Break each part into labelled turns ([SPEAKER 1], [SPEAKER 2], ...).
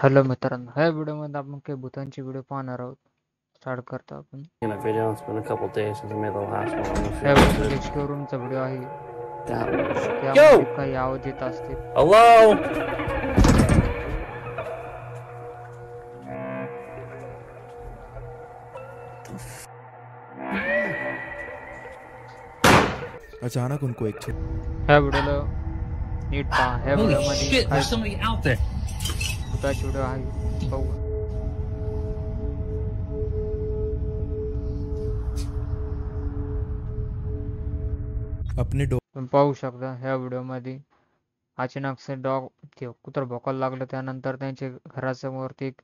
[SPEAKER 1] Hello मित्रांनो, ह्या व्हिडिओमध्ये आपण काही भूतांची व्हिडिओ पाहणार आहोत. स्टार्ट करतो आपण.
[SPEAKER 2] In a video, it's been a couple days since I made the last one. I'm
[SPEAKER 1] ह्या
[SPEAKER 2] feeling
[SPEAKER 1] व्हिडिओमध्ये
[SPEAKER 2] good.
[SPEAKER 1] एक स्टोर रूमचा व्हिडिओ आहे. त्यामध्ये
[SPEAKER 2] Yo!
[SPEAKER 1] काही आवाज येत असतील.
[SPEAKER 2] Hello?
[SPEAKER 3] अचानक उनको एक
[SPEAKER 1] ह्या व्हिडिओला नीट पहा. ह्या
[SPEAKER 4] Holy
[SPEAKER 1] व्हिडिओमध्ये
[SPEAKER 4] shit,
[SPEAKER 1] काही
[SPEAKER 4] there's somebody out there.
[SPEAKER 1] भूताची व्हिडिओ आहे. पाहू.
[SPEAKER 3] अपने
[SPEAKER 1] तुम्ही पाहू शकता ह्या व्हिडिओमध्ये अचानक डॉग कुत्र भोकायला लागलं. त्यानंतर त्यांच्या घरासमोर एक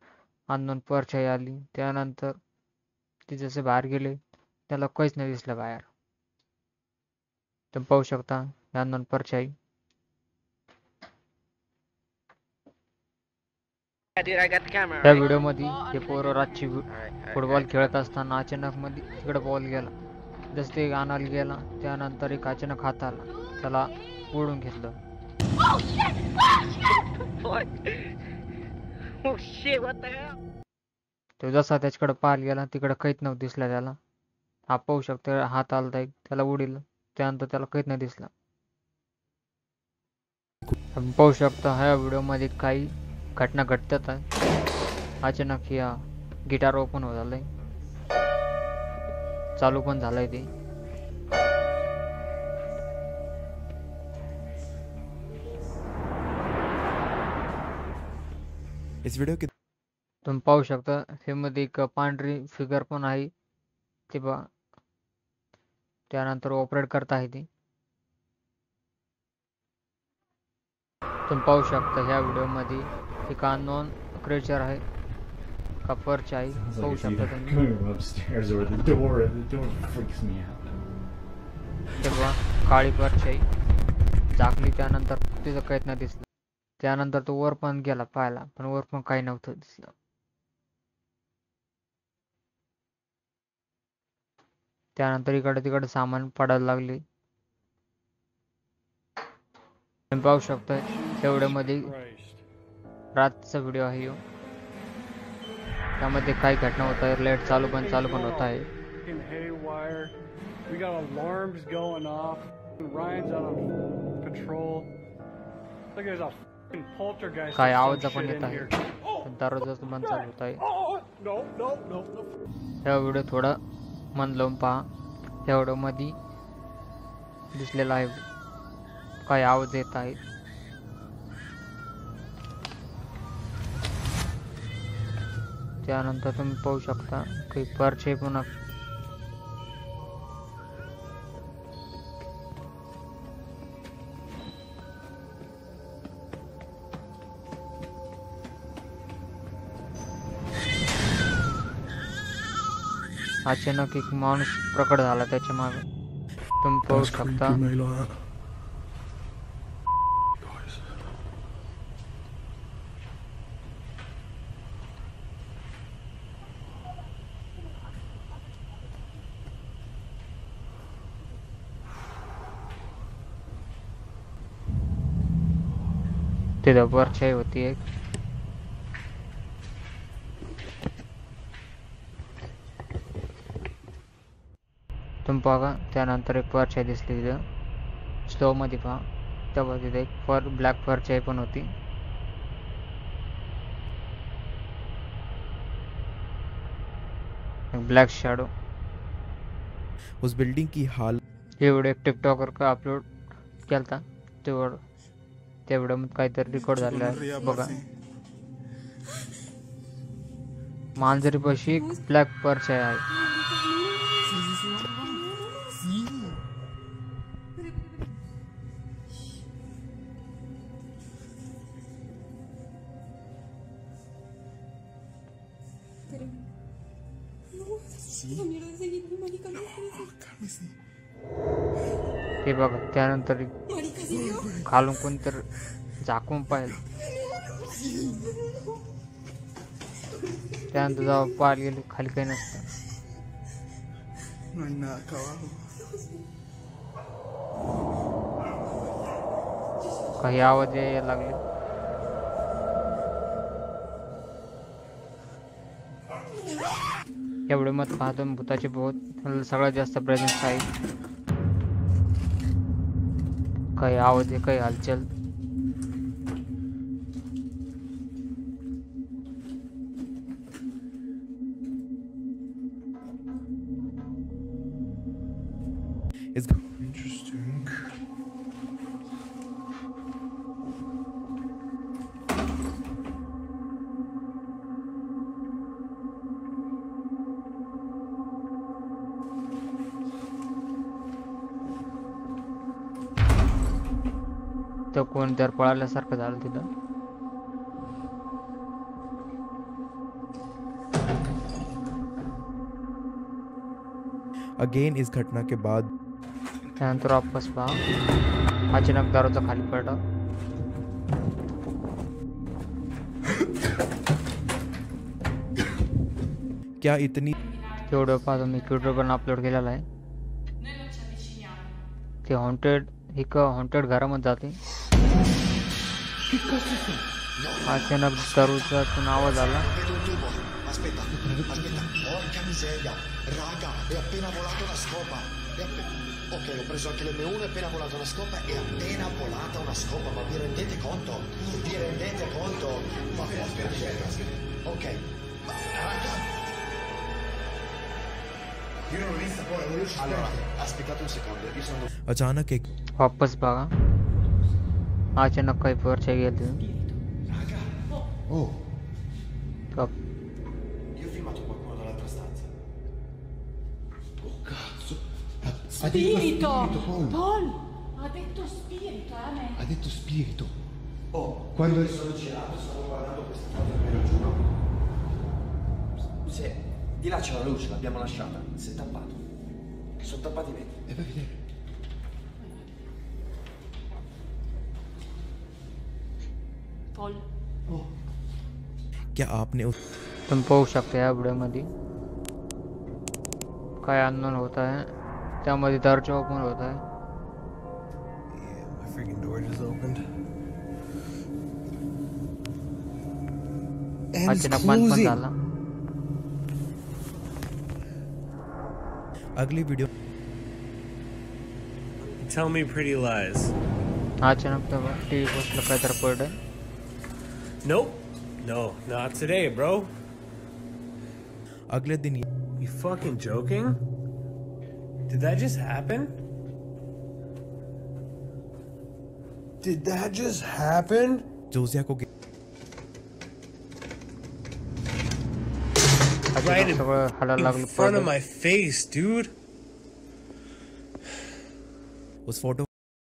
[SPEAKER 1] अननोन परछाई आली. त्यानंतर ते जसे बाहेर गेले त्याला काहीच नाही दिसलं बाहेर. तुम्ही पाहू शकता ह्या अननोन परछाई. त्या व्हिडिओमध्ये हे पोरं रातची फुटबॉल खेळत असताना अचानक मध्ये तिकडे बॉल गेला. जसं ते आणायला गेला त्यानंतर एक अचानक हात आला, त्याला ओढून घेतलं. तो जसा त्याच्याकडे पाहायला गेला तिकडे काहीच नव्हतं दिसलं त्याला. हा पाहू शकतो हात आलता एक, त्याला उडील. त्यानंतर त्याला काहीच नाही दिसलं. आपण पाहू शकतो ह्या व्हिडिओमध्ये काही घटना घडतात. अचानक या गिटार ओपन होत झालंय, चालू पण झालंय ते.
[SPEAKER 3] इस वीडियो की
[SPEAKER 1] तुम्ही पाहू शकता हे मध्ये एक पांढरी फिगर पण आहे ते बा. त्यानंतर ऑपरेट करत आहे ते. तुम्ही पाहू शकता ह्या व्हिडिओमध्ये एक अननोन क्रिएचर आहे, कपरच आहे. पाहू शकता तुम्ही.
[SPEAKER 5] Upstairs or the door freaks me out.
[SPEAKER 1] तेव्हा काळी परछाई झाकली. त्यानंतर तिचं काहीच नाही दिसलं. त्यानंतर तो वर पण गेला पाहायला, पण वर पण काही नव्हतं दिसलं. त्यानंतर इकडे तिकडे सामान पडायला लागले. तुम्ही पाहू शकता तेवढ्यामध्ये रातचा व्हिडिओ आहे ह्यो. त्यामध्ये काही घटना होत आहे. लाईट चालू पण होत आहे.
[SPEAKER 6] Haywire. We got alarms going off. Ryan's out on patrol. Look, there's a fucking poltergeist.
[SPEAKER 1] काही
[SPEAKER 6] or some
[SPEAKER 1] आवाज पण
[SPEAKER 6] shit
[SPEAKER 1] येत
[SPEAKER 6] in
[SPEAKER 1] आहे.
[SPEAKER 6] here.
[SPEAKER 1] दरवाजाच बंद चालू होत आहे.
[SPEAKER 6] No, no, no, no.
[SPEAKER 1] ह्या व्हिडिओ थोडा मन लावून पहा. ह्या व्हिडिओ मध्ये दिसलेला आहे काही आवाज येत आहे. त्यानंतर तुम्ही पाहू शकता काही परछाई पण अचानक एक माणूस प्रकट झाला त्याच्या मागे. तुम्ही पाहू शकता तिथं परछाई होती एक. तुम्ही बघा त्यानंतर एक परछाई दिसली तिथं. स्लो मध्ये पहा. तेव्हा तिथे एक ब्लॅक परछाई पण होती. Black shadow.
[SPEAKER 3] उस बिल्डिंग की हाल
[SPEAKER 1] हे व्हिडिओ एक टिकटॉकर का अपलोड केलता. तेवढं त्या व्हिडिओमध्ये काहीतरी रेकॉर्ड झालेलं आहे बघा. मांजरीपाशी एक ब्लॅक परछाई आहे. हे बघा त्यानंतर खालून कोणतरी झाकून पाहिलं. त्यानंतर जेव्हा पाहायला गेले खाली काही नसतं.
[SPEAKER 5] No hay nada acá abajo.
[SPEAKER 1] काही आवाज यायला लागले. या व्हिडिओमध्ये पाहतो भूताचे बहुत सगळ्यात जास्त प्रेझेन्स आहे. काही आवाज आहे, काही हालचाल.
[SPEAKER 3] It's
[SPEAKER 5] Interesting.
[SPEAKER 1] तर कोण तर पळाल्यासारखं झालं तिथं.
[SPEAKER 3] अगेन इस घटना के बाद
[SPEAKER 1] त्यानंतर वापस पहा अचानक दरवाजा खाली पडला.
[SPEAKER 3] क्या इतनी
[SPEAKER 1] तेवढं पाहतो मी ट्विटर पण अपलोड केलेला आहे. ते हॉन्टेड घरामध्ये जाते. अचानक दरवाजातून आवाज आला.
[SPEAKER 4] Aspetta, porca miseria, raga, è appena volata una scopa. Ok, ho preso anche l'M1, è appena volata una scopa, è appena volata una scopa, ma vi rendete conto? Vi rendete conto? Ma porca miseria. Ok, ma raga. Io non l'ho vista poi, volevo uscire. Allora, aspettate un secondo, io sono...
[SPEAKER 3] अचानक एक
[SPEAKER 1] वापस बघा अचानक काही परछाई गेली.
[SPEAKER 4] Raga,
[SPEAKER 5] Oh,
[SPEAKER 1] तो
[SPEAKER 4] io ho filmato qualcuno dall'altra stanza.
[SPEAKER 5] oh cazzo. Ha detto
[SPEAKER 7] Spirito!
[SPEAKER 5] Paul.
[SPEAKER 7] Paul! Ha detto spirito, me.
[SPEAKER 5] Ha detto spirito.
[SPEAKER 4] Oh,
[SPEAKER 5] Quando
[SPEAKER 4] mi sono girato, stavo guardando questa foto, ve lo giuro. Se di là c'è la luce, l'abbiamo lasciata, si è tappato. Sono tappati i vetri.
[SPEAKER 5] E vai a vedere.
[SPEAKER 7] Paul.
[SPEAKER 5] Oh.
[SPEAKER 3] क्या आपने उस
[SPEAKER 1] तुम्ही पाहू शकता या व्हिडिओमध्ये काय आंदोलन होत आहे. त्यामध्ये दरवाजा ओपन होत आहे.
[SPEAKER 5] Yeah, my freaking door just opened. And it's
[SPEAKER 1] अचानक बंद पण
[SPEAKER 5] closing.
[SPEAKER 1] झाला.
[SPEAKER 3] अगली video
[SPEAKER 8] Tell me pretty lies.
[SPEAKER 1] अचानक टीव्ही बसलं काहीतरी पडलं.
[SPEAKER 8] Nope. No, not today, bro.
[SPEAKER 3] अगले दिन
[SPEAKER 8] You fucking joking? Did that just happen? Did that just happen?
[SPEAKER 3] जोसिया को
[SPEAKER 1] अचानक सगळं हाडायला
[SPEAKER 8] In
[SPEAKER 1] लागलं
[SPEAKER 8] front of
[SPEAKER 1] पडलं.
[SPEAKER 8] my face, dude.
[SPEAKER 3] उस फोटो